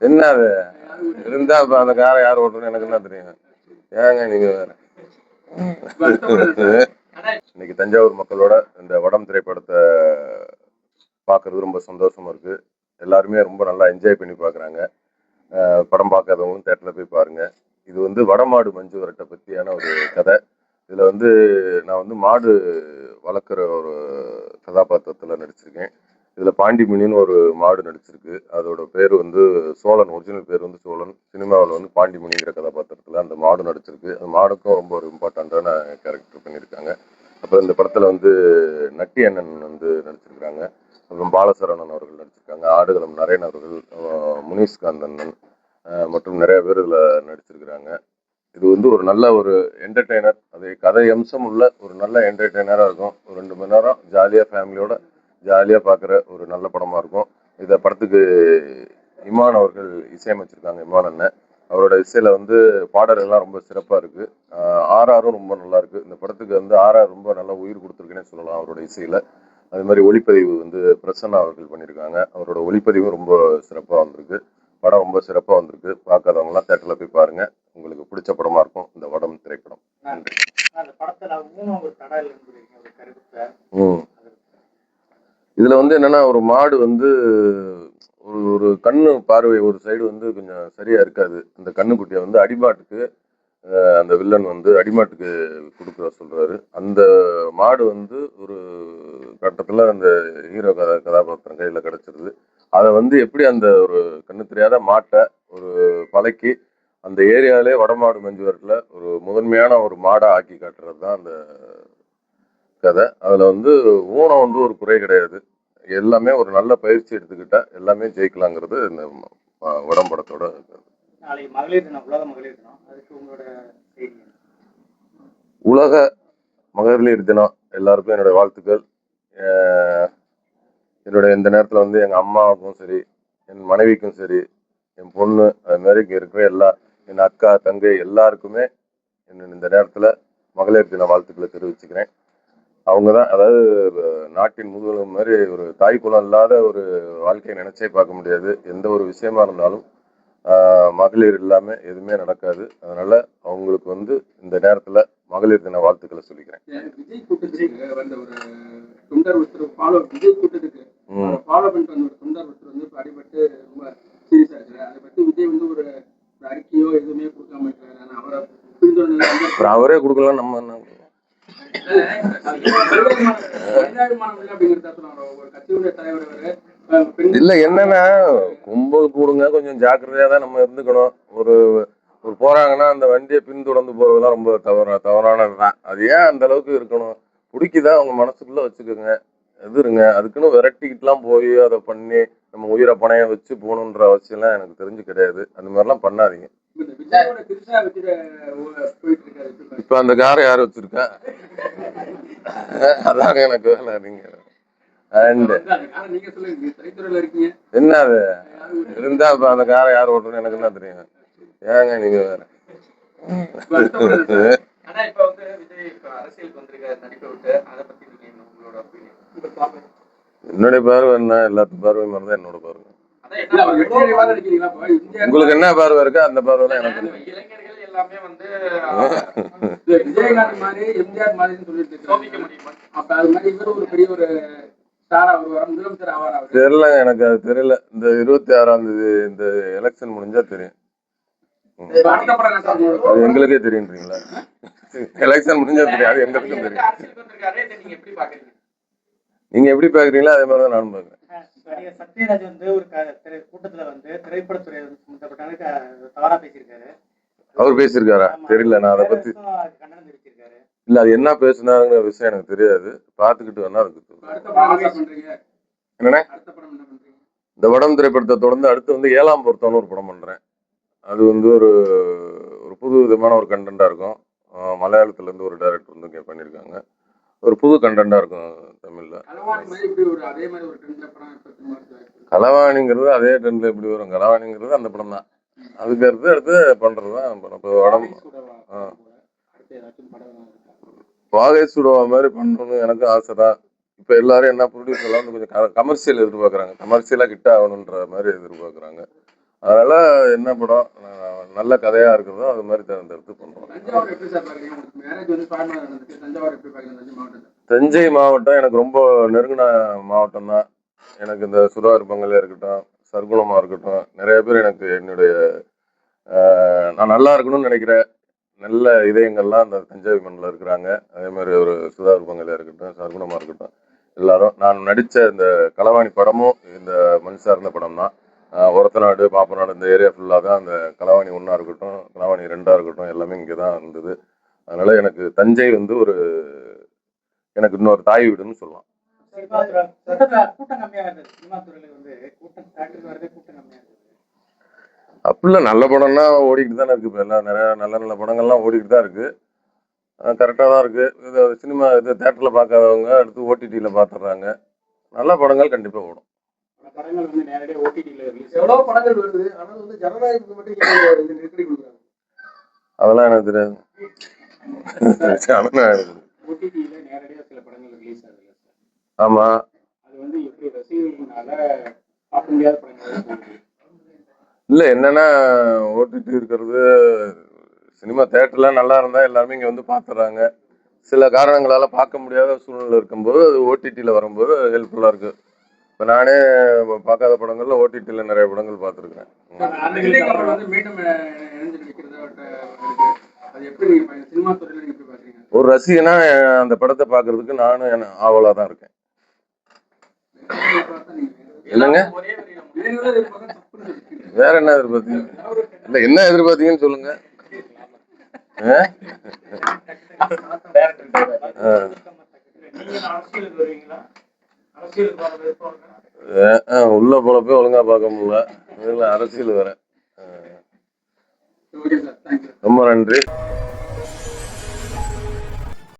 என்ன அது இருந்தா அந்த காரை யார் ஓட்டுறன்னு எனக்கு என்ன தெரியும்? ஏங்க நீங்க வேற. இன்னைக்கு தஞ்சாவூர் மக்களோட இந்த வடம் திரைப்படத்தை பார்க்கறது ரொம்ப சந்தோஷமா இருக்கு. எல்லாருமே ரொம்ப நல்லா என்ஜாய் பண்ணி பார்க்குறாங்க. படம் பார்க்காதவங்களும் தேட்டரில் போய் பாருங்க. இது வந்து வடமாடு மஞ்சு விரட்டை பற்றியான ஒரு கதை. இதில் வந்து நான் மாடு வளர்க்குற ஒரு கதாபாத்திரத்தில் நடிச்சிருக்கேன். இதில் பாண்டிமணின்னு ஒரு மாடு நடிச்சிருக்கு. அதோட பேர் வந்து சோழன். ஒரிஜினல் பேர் வந்து சோழன். சினிமாவில் வந்து பாண்டிமணிங்கிற கதாபாத்திரத்தில் அந்த மாடு நடிச்சிருக்கு. அந்த மாடுக்கும் ரொம்ப ஒரு இம்பார்ட்டண்ட்டான கேரக்டர் பண்ணியிருக்காங்க. அப்புறம் இந்த படத்தில் வந்து நட்டி அண்ணன் வந்து நடிச்சிருக்கிறாங்க. அப்புறம் பாலசரவணன் அவர்கள் நடிச்சிருக்காங்க. ஆடுகளம் நரேன் அவர்கள், முனிஷ்காந்த் அண்ணன் மற்றும் நிறைய பேர் இதில் நடிச்சிருக்கிறாங்க. இது வந்து ஒரு நல்ல ஒரு என்டர்டெய்னர், அது கதை அம்சம் உள்ள ஒரு நல்ல என்டர்டெய்னராக இருக்கும். ஒரு 2 மணி நேரம் ஜாலியாக ஃபேமிலியோட ஜாலியாக பார்க்குற ஒரு நல்ல படமாக இருக்கும். இந்த படத்துக்கு இமான் அவர்கள் இசையமைச்சிருக்காங்க. இமான் அண்ணன் அவரோட இசையில் வந்து பாடல்கள்லாம் ரொம்ப சிறப்பாக இருக்குது. ஆர்ஆரும் ரொம்ப நல்லா இருக்குது. இந்த படத்துக்கு வந்து ஆர்ஆர் ரொம்ப நல்லா உயிர் கொடுத்துருக்குன்னே சொல்லலாம் அவரோட இசையில். அது மாதிரி ஒளிப்பதிவு வந்து பிரசன்னா அவர்கள் பண்ணியிருக்காங்க. அவரோட ஒளிப்பதிவும் ரொம்ப சிறப்பாக வந்திருக்கு. படம் ரொம்ப சிறப்பாக வந்திருக்கு. பார்க்காதவங்களாம் தேட்டரில் போய் பாருங்க. உங்களுக்கு பிடிச்ச படமா இருக்கும் இந்த வடம் திரைப்படம். இதுல வந்து என்னன்னா, ஒரு மாடு வந்து ஒரு கண்ணு பார்வை ஒரு சைடு வந்து கொஞ்சம் சரியா இருக்காது. அந்த கண்ணுக்குட்டியை வந்து அடிமாட்டுக்கு அந்த வில்லன் வந்து அடிமாட்டுக்கு கொடுக்குற சொல்றாரு. அந்த மாடு வந்து ஒரு கட்டத்துல அந்த ஹீரோ கதாபாத்திரம் கையில கிடைச்சிருது. அதை வந்து எப்படி அந்த ஒரு கண்ணு தெரியாத மாட்டை ஒரு பழக்கி அந்த ஏரியாவிலே வடமாடு மஞ்சு விரட்டுல ஒரு முதன்மையான ஒரு மாடை ஆக்கி காட்டுறது தான் அந்த கதை. அதுல வந்து ஊனம் வந்து ஒரு குறை கிடையாது. எல்லாமே ஒரு நல்ல பயிற்சி எடுத்துக்கிட்டா எல்லாமே ஜெயிக்கலாங்கிறது இந்த வடம்படத்தோட உலக மகளிர் தினம். எல்லாருக்கும் என்னுடைய வாழ்த்துக்கள். என்னுடைய இந்த நேரத்தில் வந்து எங்கள் அம்மாவுக்கும் சரி, என் மனைவிக்கும் சரி, என் பொண்ணு, அது மாதிரி இங்கே இருக்கிற என் அக்கா தங்கை எல்லாருக்குமே இந்த நேரத்தில் மகளிர் தின வாழ்த்துக்களை தெரிவிச்சுக்கிறேன். அவங்க தான், அதாவது நாட்டின் முதுகெலும்பு மாதிரி ஒரு தாய் குலம் இல்லாத ஒரு வாழ்க்கையை நினைச்சே பார்க்க முடியாது. எந்த ஒரு விஷயமா இருந்தாலும் மகளிர் இல்லாமல் எதுவுமே நடக்காது. அதனால அவங்களுக்கு வந்து இந்த நேரத்தில் மகளிர் தின வாழ்த்துக்களை சொல்லிக்கிறேன். விஜய் கூட்டத்துக்கு வந்த ஒரு தொண்டர் ஒருத்தர் விஜய் கூட்டத்துக்கு ஃபாலோ பண்ணிட்டு வந்த ஒரு தொண்டர் ஒருத்தர் வந்து அடிபட்டு ரொம்ப சீரியஸா இருக்கிறார். அதை பத்தி விஜய் வந்து ஒரு அறிக்கையோ எதுவுமே கொடுக்காம இருக்கிறாரு. அவரே கொடுக்கலாம். நம்ம என்ன இல்ல, என்னன்னா கும்பல் கூடுங்க, கொஞ்சம் ஜாக்கிரதையா தான் நம்ம இருந்துக்கணும். ஒரு போறாங்கன்னா அந்த வண்டியை பின்தொடர்ந்து போறதெல்லாம் ரொம்ப தவறானதுதான். அது ஏன் அந்த அளவுக்கு இருக்கணும்? பிடிக்குதான் அவங்க மனசுக்குள்ள வச்சுக்கோங்க, எதிருங்க. அதுக்குன்னு விரட்டிக்கிட்டுலாம் போய் அதை பண்ணி நம்ம உயிரை பணைய வச்சு போகணுன்ற அவசியம்லாம் எனக்கு தெரிஞ்சு கிடையாது. அந்த மாதிரிலாம் பண்ணாதீங்க. இப்ப அந்த காரை யாரு வச்சிருக்கா? அதாங்க எனக்கு வேலை. நீங்க என்ன அது இருந்தா அந்த காரை யார் ஓட்டுறன்னு எனக்கு என்ன தெரியும்? ஏங்க நீங்க வேற. என்னுடைய பார்வை என்ன, எல்லாத்து பார்வை மாதிரிதான் என்னோட பார்வை. உங்களுக்கு என்ன பார்வை இருக்கா அந்த பார்வை தான் எனக்கு. தெரியல, எனக்கு அது தெரியல. இந்த 26ஆம் தேதி இந்த எலெக்ஷன் முடிஞ்சா தெரியும். அது எங்களுக்கே தெரியுன்றீங்களா? எலெக்ஷன் முடிஞ்சா தெரியும். அது எங்களுக்கும் தெரியும். நீங்க எப்படி பாக்குறீங்களோ அதே மாதிரிதான் நானும் பாக்குறேன். சத்யராஜ் வந்து ஒரு கூட்டத்துல வந்து திரைப்படத்துறை தவறா பேசியிருக்காரு. அவர் பேசியிருக்காரா? தெரியல, நான் அதை பத்தி இல்ல. அது என்ன பேசினாருங்கிற விஷயம் எனக்கு தெரியாது. பாத்துக்கிட்டு வேணா இருக்கு. என்னன்னா இந்த வடம் திரைப்படத்தை தொடர்ந்து அடுத்து வந்து 7ஆம் பொருத்தம்னு ஒரு படம் பண்றேன். அது வந்து ஒரு புது விதமான ஒரு கண்டென்ட்டா இருக்கும். மலையாளத்துல இருந்து ஒரு டைரக்டர் வந்து பண்ணியிருக்காங்க. ஒரு புது கண்டென்ட்டா இருக்கும் தமிழ்ல. களவாணிங்கிறது அதே ட்ரெண்ட்ல எப்படி வரும்? களவாணிங்கிறது அந்த படம் தான். அதுக்கு அடுத்து பண்றதுதான் படம். வாகை சுடுவா மாதிரி பண்ணணும்னு எனக்கு ஆசைதான். இப்போ எல்லாரும் என்ன ப்ரொடியூசர்லாம் வந்து கொஞ்சம் கமர்ஷியல் எதிர்பார்க்குறாங்க, கமர்ஷியலாக ஹிட் ஆகணுன்ற மாதிரி எதிர்பார்க்குறாங்க. அதனால என்ன படம் நல்ல கதையா இருக்குதோ அது மாதிரி தேர்ந்தெடுத்து பண்றோம். தஞ்சை மாவட்டம் எனக்கு ரொம்ப நெருங்கின மாவட்டம் தான். எனக்கு இந்த சுதாகர் பங்கலையா இருக்கட்டும், சர்க்குணமா இருக்கட்டும், நிறைய பேர் எனக்கு என்னுடைய நான் நல்லா இருக்கணும்னு நினைக்கிற நல்ல இதயங்கள்லாம் அந்த தஞ்சை மண்ணில் இருக்கிறாங்க. அதே மாதிரி ஒரு சுதாகர் பங்கலையா இருக்கட்டும், சர்க்குணமா இருக்கட்டும், எல்லாரும் நான் நடித்த இந்த களவாணி படமும் இந்த மண் சார்ந்த படம் தான். ஒரத்தநாடு, பாப்பநாடு இந்த ஏரியா ஃபுல்லாக தான் அந்த களவாணி 1 இருக்கட்டும், களவாணி 2 இருக்கட்டும், எல்லாமே இங்கே தான் இருந்தது. அதனால எனக்கு தஞ்சை வந்து எனக்கு இன்னொரு தாய் வீடுன்னு சொல்லலாம். கூட்டம் கம்மியா இருந்தது. சினிமா துறையில வந்து கூட்டம் தேட்டருக்கு வரதே கூட்டம் கம்மியா இருந்தது. அப்படிலாம் நல்ல படம்லாம் ஓடிக்கிட்டு தானே இருக்கு. இப்போ எல்லாம் நிறைய நல்ல நல்ல படங்கள்லாம் ஓடிக்கிட்டு தான் இருக்கு. கரெக்டாக தான் இருக்கு. இது சினிமா இது தேட்டரில் பார்க்காதவங்க அடுத்து ஓடிடியில் பார்த்துடுறாங்க. நல்ல படங்கள் கண்டிப்பாக ஓடும். படங்கள் வந்து நேரடியாக ஓடிடியில் எவ்வளோ படங்கள் வருது, ஆனால் வந்து ஜனநாயகத்துக்கு மட்டும் ஏன் நெருக்கடி கொடுக்குறாங்க? அதெல்லாம் எனக்கு தெரியாது. ஓடிடியில் நேரடியாக சில படங்கள் ரிலீஸ் ஆகுது. ஆமாம். அது வந்து எப்படி ரசிகர்களால பார்க்க முடியாத படங்கள் இல்லை, என்னன்னா ஓடிடி இருக்கிறது சினிமா தேட்டர்லாம் நல்லா இருந்தால் எல்லாருமே இங்கே வந்து பார்த்துறாங்க. சில காரணங்களால் பார்க்க முடியாத சூழ்நிலை இருக்கும்போது அது ஓடிடியில் வரும்போது ஹெல்ப்ஃபுல்லாக இருக்குது. இப்போ நானே பார்க்காத படங்கள்ல ஓடிடியில் நிறைய படங்கள் பார்த்துருக்கேன். ஒரு ரசிகனா அந்த படத்தை பார்க்கறதுக்கு நானும் ஆவலாக தான் இருக்கேன். என்னங்க வேற என்ன எதிர்பார்த்தீங்க? இல்லை, என்ன எதிர்பார்த்தீங்கன்னு சொல்லுங்க. உள்ள போல போய் ஒழுங்கா பார்க்க முடியல. இதுல அரசியல் வேற. ரொம்ப நன்றி.